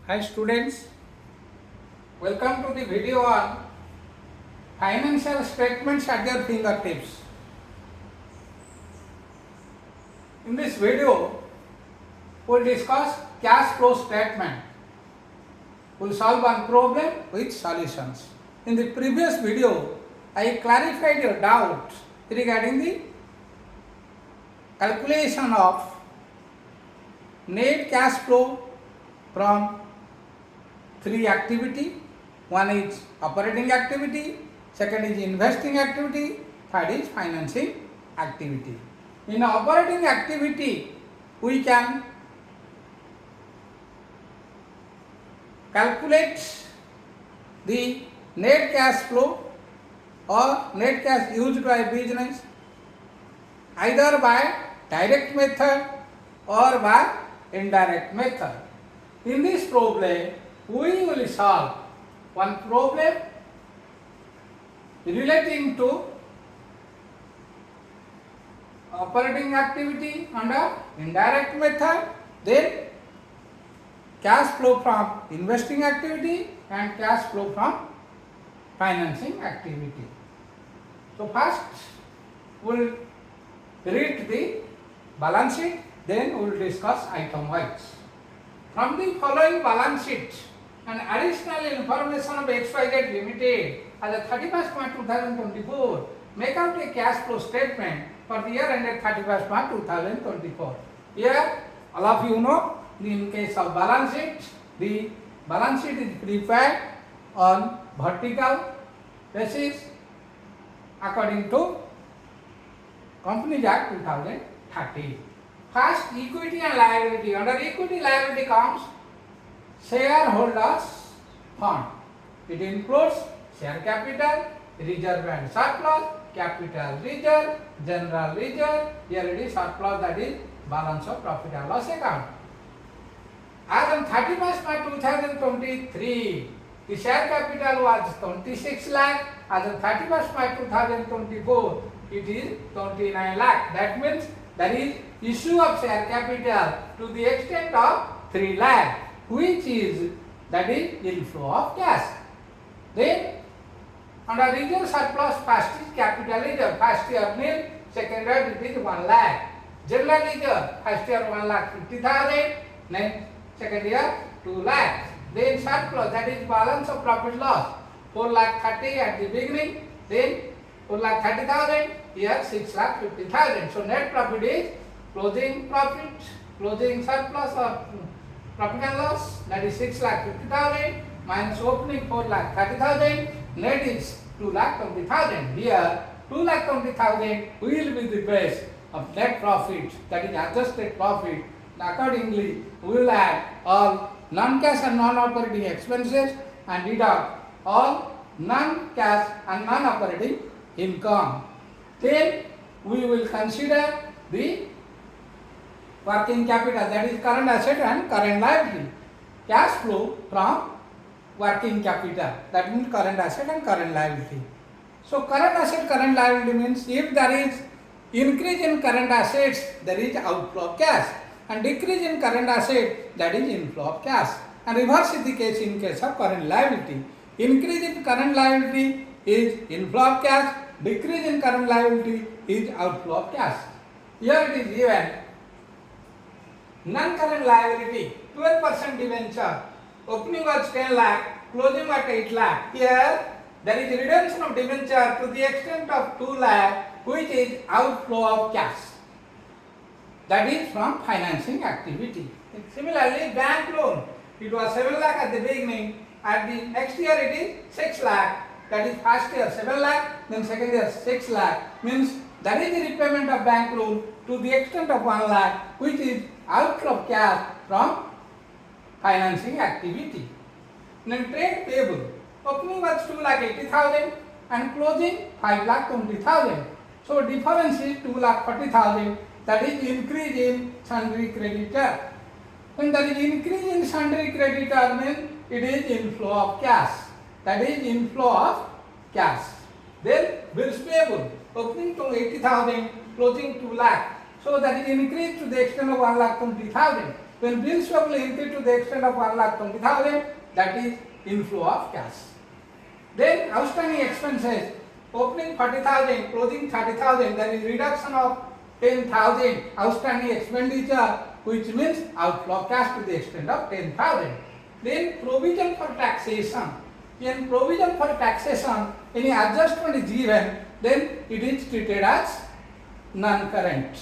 Hi students, welcome to the video on financial statements at your fingertips. In this video, we will discuss cash flow statement. We will solve one problem with solutions. In the previous video, I clarified your doubt regarding the calculation of net cash flow from three activity. One is operating activity, second is investing activity, third is financing activity. In operating activity, we can calculate the net cash flow or net cash used by business either by direct method or by indirect method. In this problem, we will solve one problem relating to operating activity under indirect method, then cash flow from investing activity and cash flow from financing activity. So first we will read the balance sheet, then we will discuss item wise. From the following balance sheet, and additional information of XYZ Limited as a 31st March 2024, make out a cash flow statement for the year ended 31st March 2024. Here, all of you know, in case of balance sheet, the balance sheet is prepared on vertical basis according to Companies Act 2013. First, equity and liability. Under equity liability comes shareholders fund. It includes share capital, reserve and surplus, capital reserve, general reserve. Here it is surplus, that is balance of profit and loss account. As on 31st March 2023, the share capital was 26 lakh. As on 31st March 2024, it is 29 lakh. That means there is issue of share capital to the extent of 3 lakh, which is, that is inflow of cash. Then under reserve surplus, first is capital reserve, first year nil, second year it is 1 lakh. General reserve, first year 1 lakh 50,000, then second year 2 lakhs. Then surplus, that is balance of profit loss, 4 lakh 30 at the beginning, then 4 lakh 30,000, here 6 lakh 50,000. So net profit is closing profit, closing surplus or profit and loss, that is 6 lakh 50,000 minus opening 4 lakh 30,000, net is 2 lakh 20,000. Here 2 lakh 20,000 will be the base of net profit, that is adjusted profit. Accordingly, we will add all non-cash and non-operating expenses and deduct all non-cash and non-operating income. Then we will consider the working capital, that is current asset and current liability. Cash flow from working capital, that means current asset and current liability. So current asset, current liability means if there is increase in current assets, there is outflow of cash, and decrease in current asset, that is inflow of cash. And reverse is the case in case of current liability. Increase in current liability is inflow of cash, decrease in current liability is outflow of cash. Here it is given non-current liability, 12% debenture, opening was 10 lakh, closing at 8 lakh. Here there is redemption of debenture to the extent of 2 lakh, which is outflow of cash, that is from financing activity. Similarly, bank loan, it was 7 lakh at the beginning, at the next year it is 6 lakh, that is first year 7 lakh, then second year 6 lakh, means that is the repayment of bank loan to the extent of 1 lakh, which is outflow of cash from financing activity. Then trade payable, opening was 2 lakh 80,000 and closing 5 lakh 20,000. So difference is 2 lakh 40,000, that is increase in sundry creditor. When there is increase in sundry creditor, means it is inflow of cash, that is inflow of cash. Then bills payable, opening to 80,000, closing 2 lakh. So that is increased to the extent of 1,20,000. When bills payable increase to the extent of 1,20,000, that is inflow of cash. Then outstanding expenses, opening 40,000, closing 30,000, there is reduction of 10,000 outstanding expenditure, which means outflow of cash to the extent of 10,000. Then provision for taxation. In provision for taxation, any adjustment is given, then it is treated as non-current.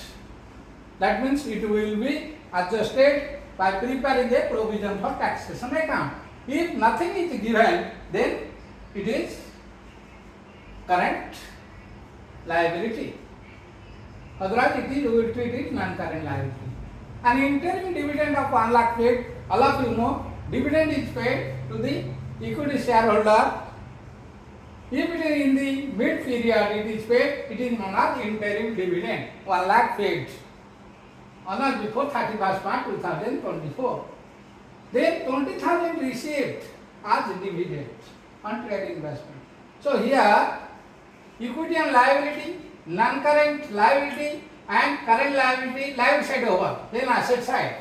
That means it will be adjusted by preparing a provision for taxation account. If nothing is given, then it is current liability. Otherwise, it is, we will treat it non-current liability. An interim dividend of 1 lakh paid, all of you know, dividend is paid to the equity shareholder. If it is in the mid period, it is paid, it is known as interim dividend, 1 lakh paid on or before 31st March 2024. Then 20,000 received as dividend on trade investment. So here, equity and liability, non-current liability and current liability, liability side over, then asset side.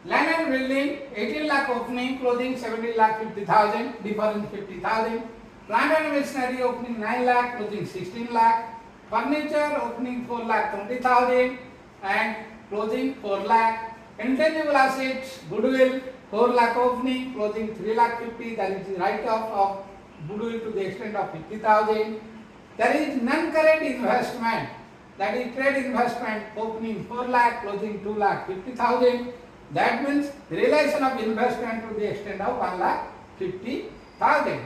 Land and building, 18 lakh opening, closing 17 lakh 50,000, difference 50,000. Plant and machinery opening 9 lakh, closing 16 lakh. Furniture opening 4 lakh 20,000 and closing 4 lakh. Intangible assets, goodwill 4 lakh opening, closing 3 lakh 50, that is the write-off of goodwill to the extent of 50,000. There is non-current investment, that is trade investment, opening 4 lakh, closing 2 lakh 50,000. That means realization of investment to the extent of 1 lakh 50,000.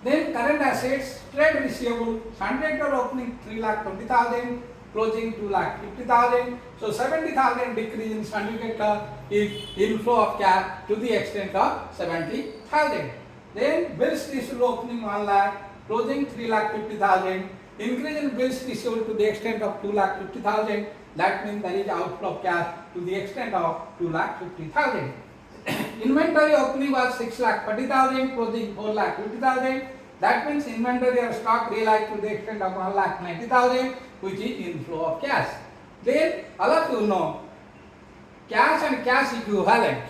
Then current assets, trade receivable, contractor opening 3 lakh 20,000, closing 2 lakh 50,000. So 70,000 decrease in contractor is inflow of cash to the extent of 70,000. Then bills receivable opening 1 lakh, closing 3 lakh 50,000. Increase in bills receivable to the extent of 2 lakh 50,000. That means there is outflow of cash to the extent of 2 lakh 50,000. Inventory opening was 6 lakh 40,000, closing 4 lakh 50,000. That means inventory or stock realized to the extent of 1 lakh 90,000, which is inflow of cash. Then all of you know cash and cash equivalent.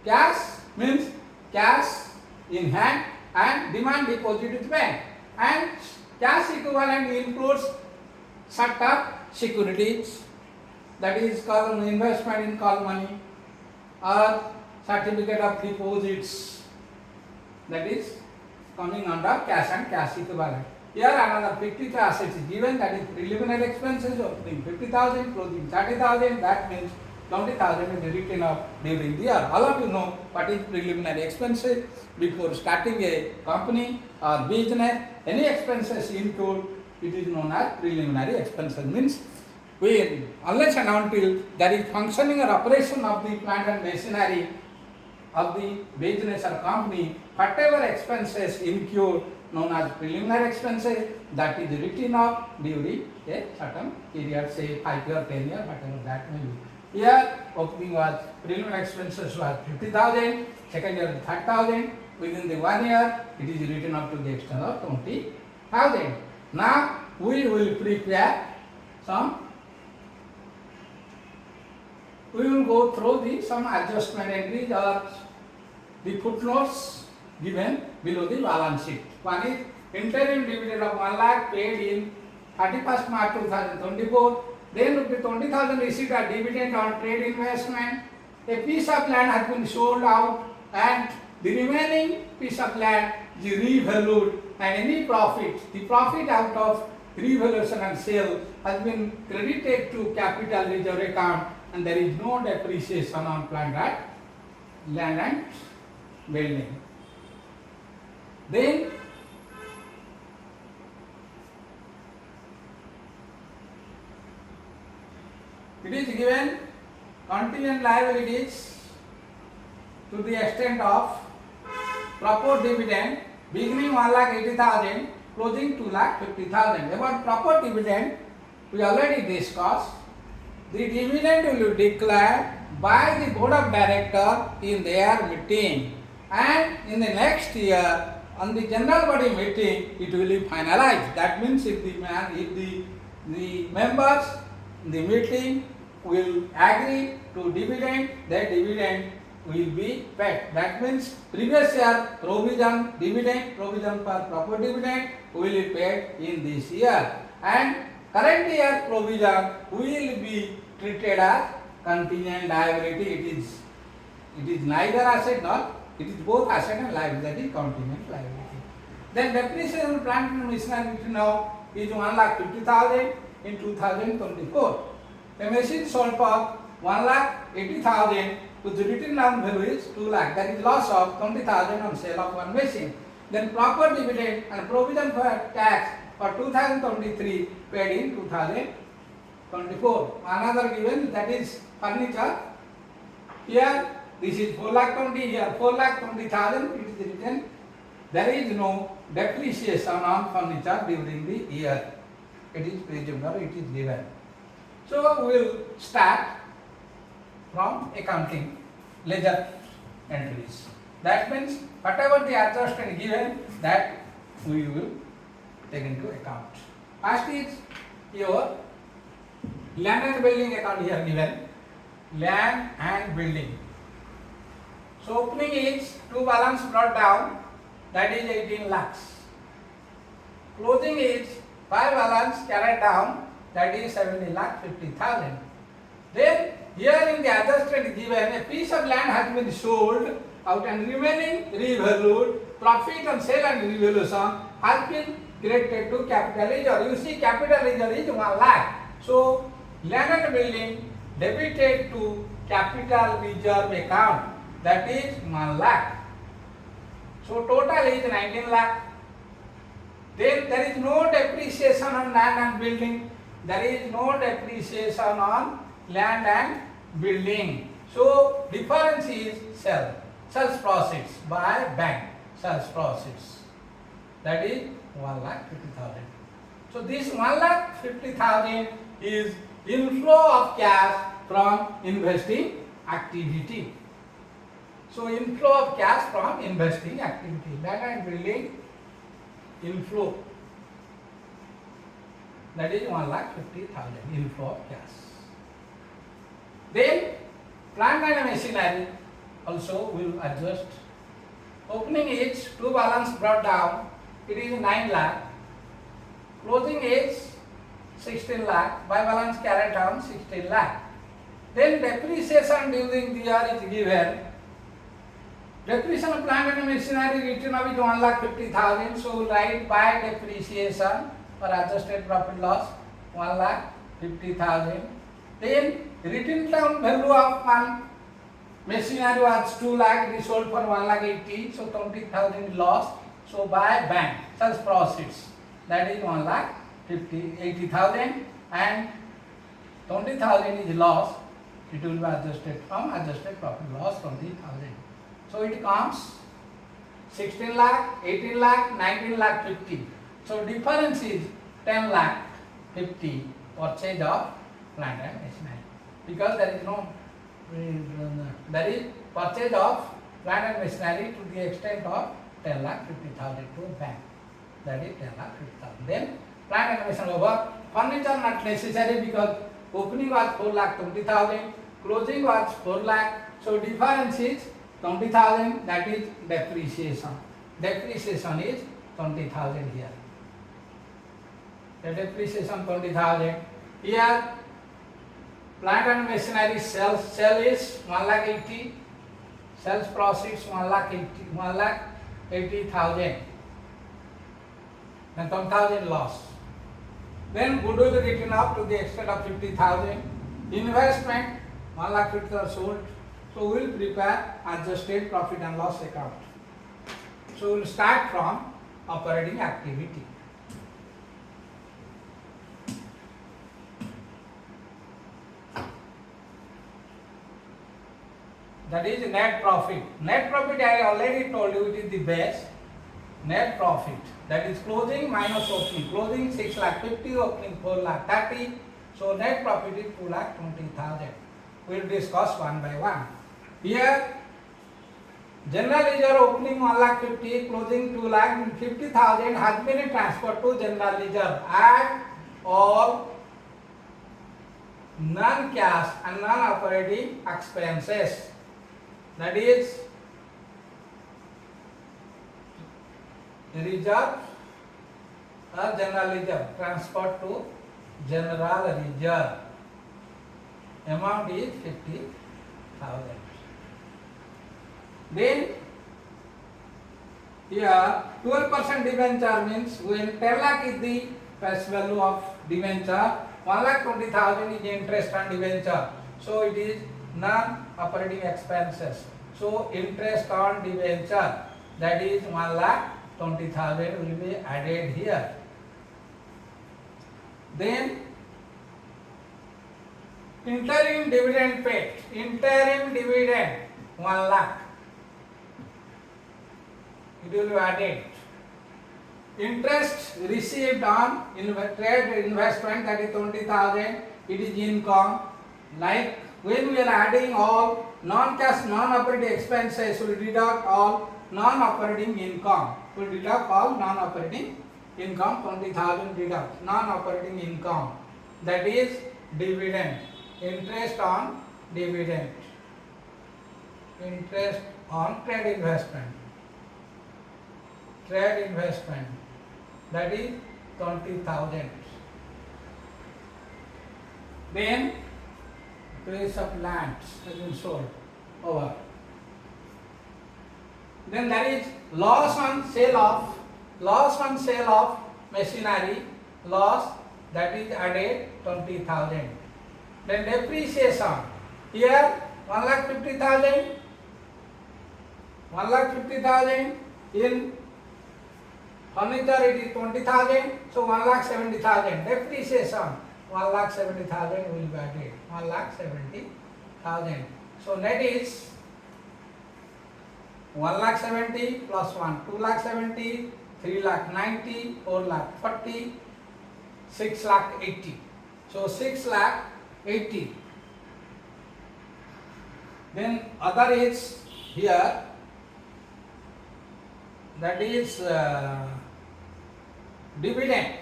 Cash means cash in hand and demand deposit with bank. And cash equivalent includes short-term securities, that is called investment in call money or certificate of deposits, that is coming under cash and cash equivalent. Here another 50 assets is given, that is preliminary expenses opening 50,000, closing 30,000, that means 20,000 is written off during the year. All of you know what is preliminary expenses. Before starting a company or business, any expenses include, it is known as preliminary expenses. Means when unless and until there is functioning or operation of the plant and machinery of the business or company, whatever expenses incurred known as preliminary expenses, that is written off during a certain period, say 5 years, 10 years, whatever that may be. Here opening was preliminary expenses was 50,000, second year 30,000, within the 1 year it is written up to the extent of 20,000. Now we will prepare some, we will go through some adjustment entries or the footnotes given below the balance sheet. One is interim dividend of 1 lakh paid in 31st March 2024. Then rupees 20,000 received a dividend on trade investment. A piece of land has been sold out and the remaining piece of land is revalued, and any profit, the profit out of revaluation and sale has been credited to capital reserve account, and there is no depreciation on plant and land and building. Then it is given contingent liabilities to the extent of proposed dividend beginning 1,80,000, closing 2,50,000. About proposed dividend we already discussed. The dividend will be declared by the board of directors in their meeting, and in the next year on the general body meeting it will be finalized. That means if the members in the meeting will agree to dividend, that dividend will be paid. That means previous year provision dividend, provision for proper dividend will be paid in this year, and current year provision will be treated as contingent liability. It is neither asset nor, it is both asset and liability, that is contingent liability. Then depreciation of plant and machinery now is 1,50,000 in 2024. The machine sold for 1,80,000 whose written down value is 2 lakh. That is loss of 20,000 on sale of one machine. Then proper dividend and provision for tax for 2023 paid in 2024. Another given, that is furniture. Here this is 4,20,000, here 4,20,000. It is written. There is no depreciation on furniture during the year. It is presumed or it is given. So we will start from accounting ledger entries. That means whatever the adjustment given, that we will take into account. First is your land and building account here given. Land and building. So opening is 2 balance brought down, that is 18 lakhs. Closing is 5 balance carried down, that is 70,50,000. Then here in the adjustment given, a piece of land has been sold out and remaining revalued, profit on sale and revaluation has been credited to capital reserve. You see capital reserve is 1 lakh. So land and building debited to capital reserve account, that is 1 lakh. So total is 19 lakh. Then there is no depreciation on land and building. There is no depreciation on land and building. So difference is sales proceeds by bank, sales proceeds. That is 1,50,000. So this 1,50,000 is inflow of cash from investing activity. So inflow of cash from investing activity. Land and building inflow, that is 1,50,000 inflow of cash. Then plant and machinery also will adjust. Opening is 2 balance brought down, it is 9 lakh. Closing is 16 lakh. By balance carried down 16 lakh. Then depreciation during the year is given. Depreciation of plant and machinery written up is 1,50,000. So we write by depreciation for adjusted profit loss 1,50,000. Then written down value of one machinery was 2 lakh. It is sold for 1,80,000. So 20,000 loss. So by bank sales proceeds, that is 1,80,000 and 20,000 is loss. It will be adjusted from adjusted profit loss 20,000. So it comes 16 lakh, 18 lakh, 19 lakh 50. So difference is 10 lakh 50 purchase of plant and machinery, because there is no there is purchase of plant and machinery to the extent of 10 lakh 50,000 to bank, that is 10 lakh 50,000. Then plant and machinery over. Furniture not necessary because opening was 4 lakh 20,000, closing was 4 lakh. So difference is 20,000, that is depreciation. Depreciation is 20,000 here. The depreciation 20,000. Here plant and machinery sale is 1,80,000. Sales proceeds 1,80,000. And 10,000 loss. Then goodwill written up to the extent of 50,000. Investment 1,50,000 sold. So we will prepare adjusted profit and loss account. So we will start from operating activity. That is net profit. Net profit I already told you, it is the base. Net profit, that is closing minus opening. Closing 6,50,000, opening 4,30,000. So net profit is 2,20,000. We will discuss one by one. Here general ledger opening 1,50,000, closing 2,50,000 has been transferred to general ledger. Add all non-cash and non-operating expenses. That is reserve or general reserve, transferred to general reserve. Amount is 50,000. Then here 12% debenture means when 10 lakh is the face value of debenture, 1,20,000 is interest on debenture. So it is non-operating expenses. So interest on debenture, that is 1,20,000 will be added here. Then interim dividend paid. Interim dividend 1 lakh. It will be added. Interest received on trade investment, that is 20,000. It is income. Like when we are adding all non-cash, non-operating expenses, we will deduct all non-operating income. We will deduct all non-operating income. 20,000 deduct non-operating income. That is dividend. Interest on dividend. Interest on trade investment. Trade investment, that is 20,000. Then price of land has been sold over. Then there is loss on sale of machinery, loss, that is added 20,000. Then depreciation, here 1,50,000. 1,50,000 in furniture it is 20,000, so 1,70,000. Depreciation 1,70,000 will be added. 1,70,000. So net is 1,70,000 plus 1, 2,70,000, 3,90,000, 4,40,000, 6,80,000. So 6,80,000. Then other is here, that is dividend.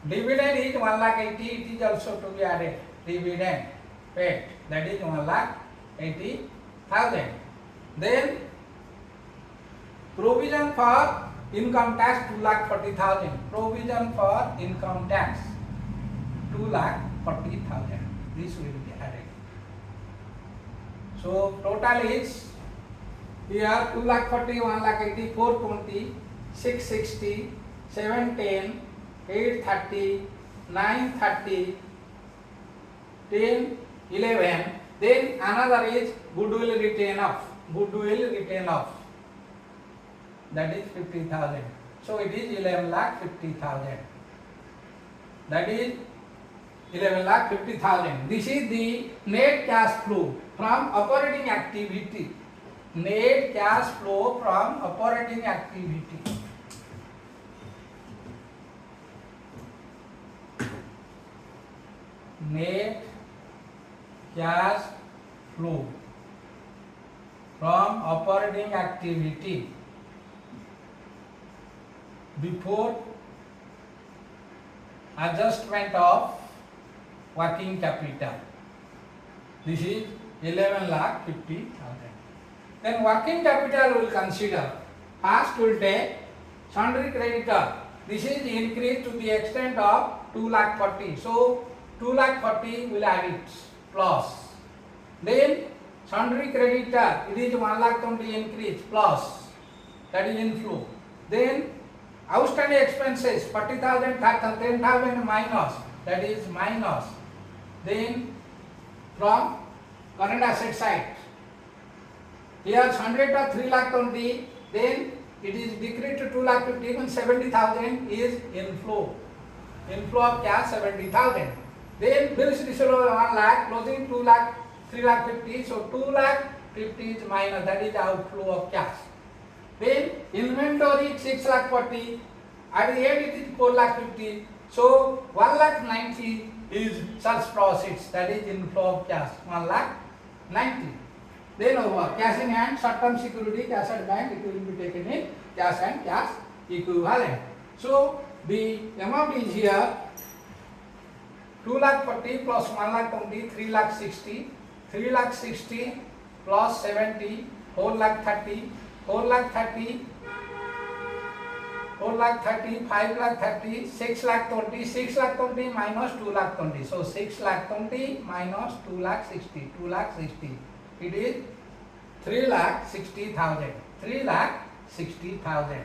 Dividend is 1,80,000. It is also to be added. Dividend paid, that is 1,80,000. Then provision for income tax 2,40,000. Provision for income tax 2,40,000. This will be added. So total is here 2,40,000, 1,80,000, 420, 660, 710, 830, 930, 10, 11. Then another is goodwill written off. Goodwill written off, that is 50,000. So it is 11,50,000. That is 11,50,000. This is the net cash flow from operating activity. Net cash flow from operating activity. Net cash flow from operating activity before adjustment of working capital. This is 11,50,000. Then working capital will consider. First will take sundry creditor. This is increased to the extent of 2,40,000. So 2,40,000 will add it plus. Then sundry creditor, it is 1,20,000 increase plus, that is inflow. Then outstanding expenses 40,000, 10,000 minus, that is minus. Then from current asset side, here 100 of 3,20,000, then it is decreased to 2,50,000, even 70,000 is inflow. Inflow of cash 70,000. Then bills receivable 1 lakh, closing 2 lakh, 3,50,000, so 2,50,000 is minus, that is outflow of cash. Then inventory 6,40,000, at the end it is 4,50,000, so 1,90,000 is such proceeds, that is inflow of cash, 1,90,000. Then over cash in hand, short-term security, cash at bank, it will be taken in cash and cash equivalent. So the amount is here 2 lakh 40 plus 1 lakh 20, 3 lakh 60, 3 lakh 60 plus 70, 4 lakh 30, 4 lakh 30, 4 lakh 30, 5 lakh 30, 6 lakh 20, 6 lakh 20 minus 2 lakh 20. So 6 lakh 20 minus 2 lakh 60, 2 lakh 60. It is 3 lakh 60,000. 3 lakh 60,000.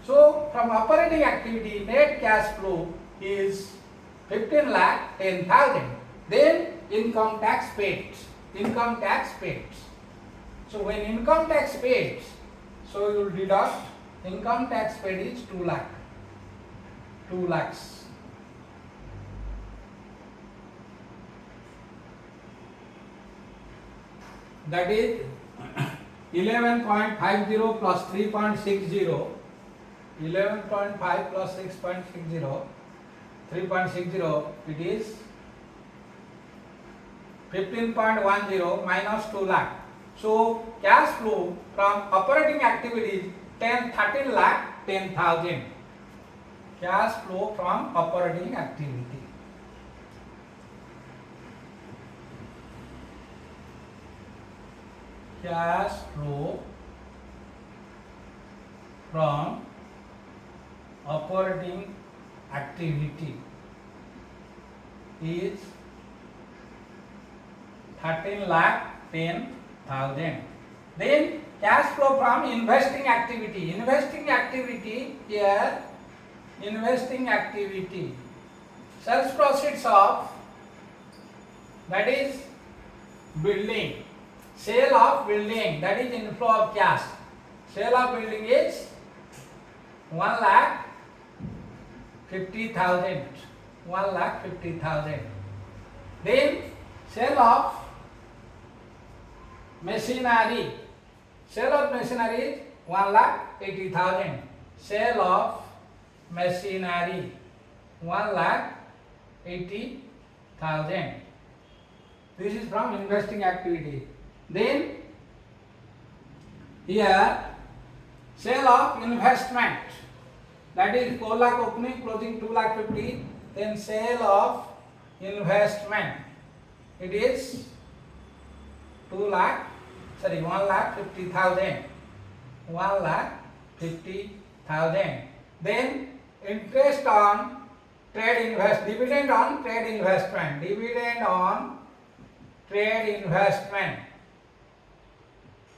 So from operating activity, net cash flow is 15 lakh 10,000. Then income tax paid. Income tax paid. So when income tax paid, so you will deduct income tax paid is 2 lakh. 2 lakhs. That is 11.50 plus 3.60. 11.5 plus 6.60. 3.60. It is 15.10 minus 2 lakh. So cash flow from operating activities 13 lakh 10,000. Cash flow from operating activity. Cash flow from operating activity is 13 lakh 10,000. Then cash flow from investing activity. Investing activity here, investing activity. Sales proceeds of, that is building. Sale of building, that is inflow of cash. Sale of building is 1 lakh 50,000. 1 lakh 50,000. Then sale of machinery. Sale of machinery is 1 lakh 80,000. Sale of machinery 1 lakh 80,000. This is from investing activity. Then here sale of investment, that is 4 lakh opening, closing 2 lakh 50. Then sale of investment, it is 1 lakh 50,000. 1 lakh 50,000. Then interest on trade invest, dividend on trade investment. Dividend on trade investment,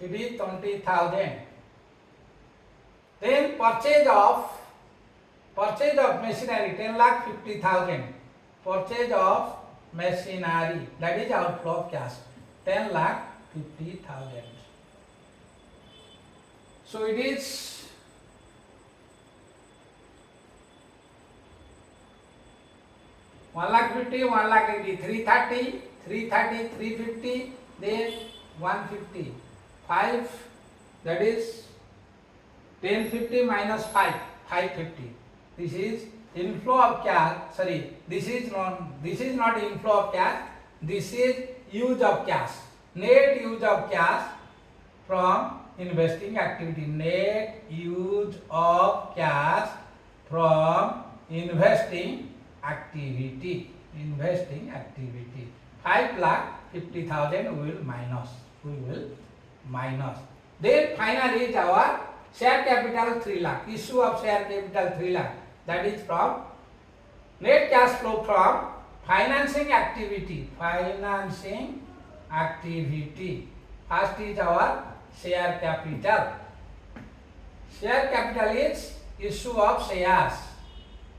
it is 20,000. Then purchase of machinery 10 lakh 50,000. Purchase of machinery, that is outflow of cash 10 lakh 50,000. So it is 1 lakh 50, 1 lakh 80, 330, 350, then 150. 5, that is 1050 minus 5, 550. This is inflow of cash. Sorry, this is not inflow of cash. This is use of cash. Net use of cash from investing activity. Net use of cash from investing activity. Investing activity. 5 lakh 50,000 we will minus. Then final is our share capital 3 lakh. Issue of share capital 3 lakh. That is from net cash flow from financing activity. Financing activity. First is our share capital. Share capital is issue of shares.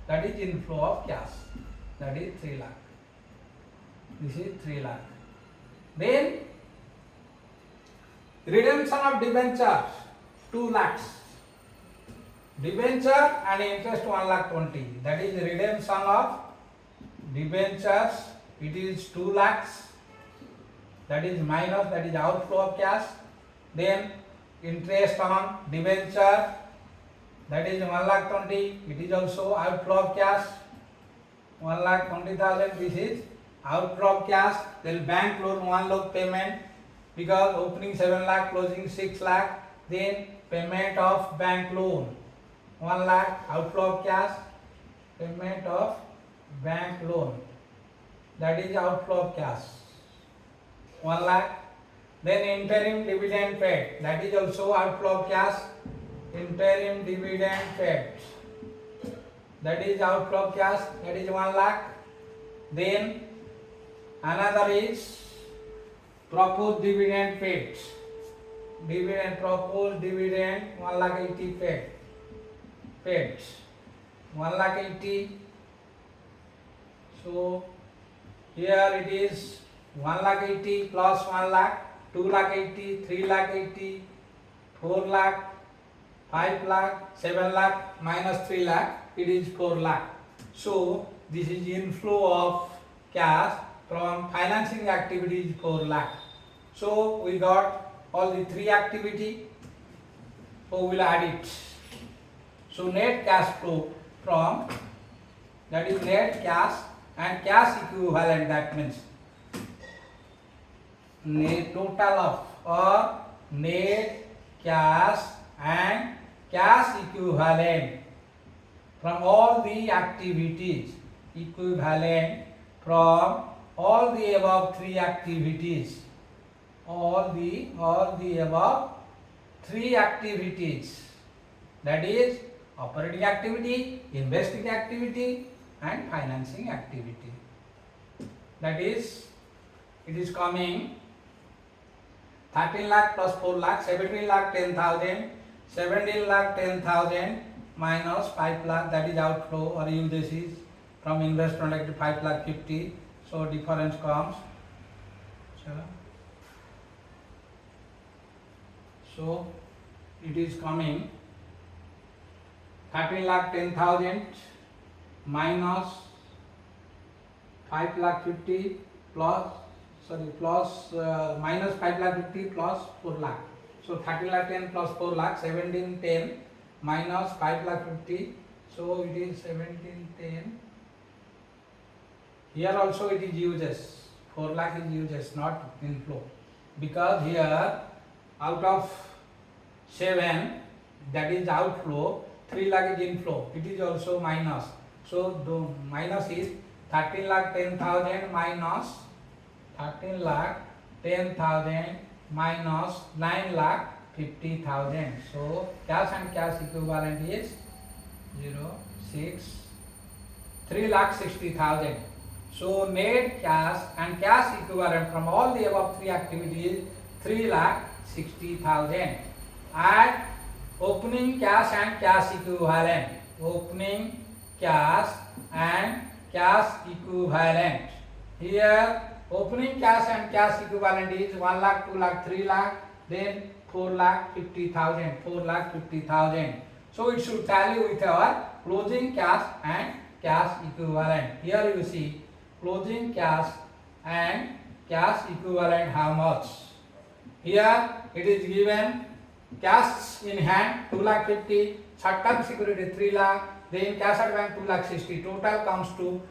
That is inflow of cash. That is 3 lakh. This is 3 lakh. Then redemption of debentures 2 lakhs. Debenture and interest 1 lakh 20. That is redemption of debentures. It is 2 lakhs. That is minus. That is outflow of cash. Then interest on debenture. That is 1 lakh 20. It is also outflow of cash. 1 lakh 20,000. This is outflow of cash. Then bank loan 1 lakh payment, because opening 7 lakh, closing 6 lakh. Then payment of bank loan 1 lakh, outflow of cash. Payment of bank loan that is outflow of cash, 1 lakh. Then interim dividend paid, that is also outflow of cash, interim dividend paid, that is outflow of cash, that is 1 lakh. Then another is proposed dividend paid, proposed dividend 1,80,000 paid 1,80,000. So here it is 1,80,000 plus 1 lakh, 2,80,000, 3,80,000, 4 lakh, 5 lakh, 7 lakh minus 3 lakh, it is 4 lakh. So this is inflow of cash from financing activities 4 lakh. So we got all the three activity. So we'll add it. So net cash flow from, that is net cash and cash equivalent, that means net total of or net cash and cash equivalent from all the activities, equivalent from all the above three activities, all the above three activities, that is operating activity, investing activity and financing activity. That is, it is coming 13 lakh plus 4 lakh, 17 lakh 10,000, 17 lakh 10,000 minus 5 lakh, that is outflow or uses from investment activity 5 lakh 50. So difference comes. So it is coming 13 lakh 10,000 minus 5 lakh 50 plus minus 5 lakh 50 plus 4 lakh. So 13 lakh 10 plus 4 lakh, 1710 minus 5 lakh 50. So it is 1710. Here also it is uses. 4 lakh is uses, not inflow. Because here out of 7, that is outflow, 3 lakh is inflow. It is also minus. So the minus is 13 lakh 10,000 minus 13 lakh 10,000 minus 9 lakh 50,000. So cash and cash equivalent is 3 lakh 60,000. So net cash and cash equivalent from all the above three activities 3 lakh 60,000. Add opening cash and cash equivalent. Opening cash and cash equivalent. Here opening cash and cash equivalent is 1 lakh, 2 lakh, 3 lakh, then 4 lakh 50,000. 4 lakh 50,000. So it should tally with our closing cash and cash equivalent. Here you see closing cash and cash equivalent how much. Here it is given cash in hand 2 lakh 50, short-term security 3 lakh, then cash at bank 2 lakh 60. Total comes to,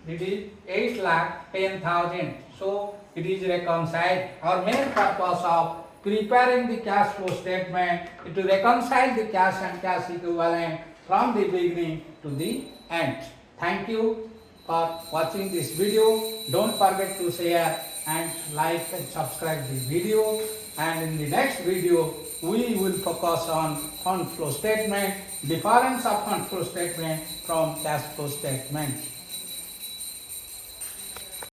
it is 8 lakh 10,000. So it is reconciled. Our main purpose of preparing the cash flow statement is to reconcile the cash and cash equivalent from the beginning to the end. Thank you for watching this video. Don't forget to share and like and subscribe this video. And in the next video, we will focus on fund flow statement, difference of fund flow statement from cash flow statement.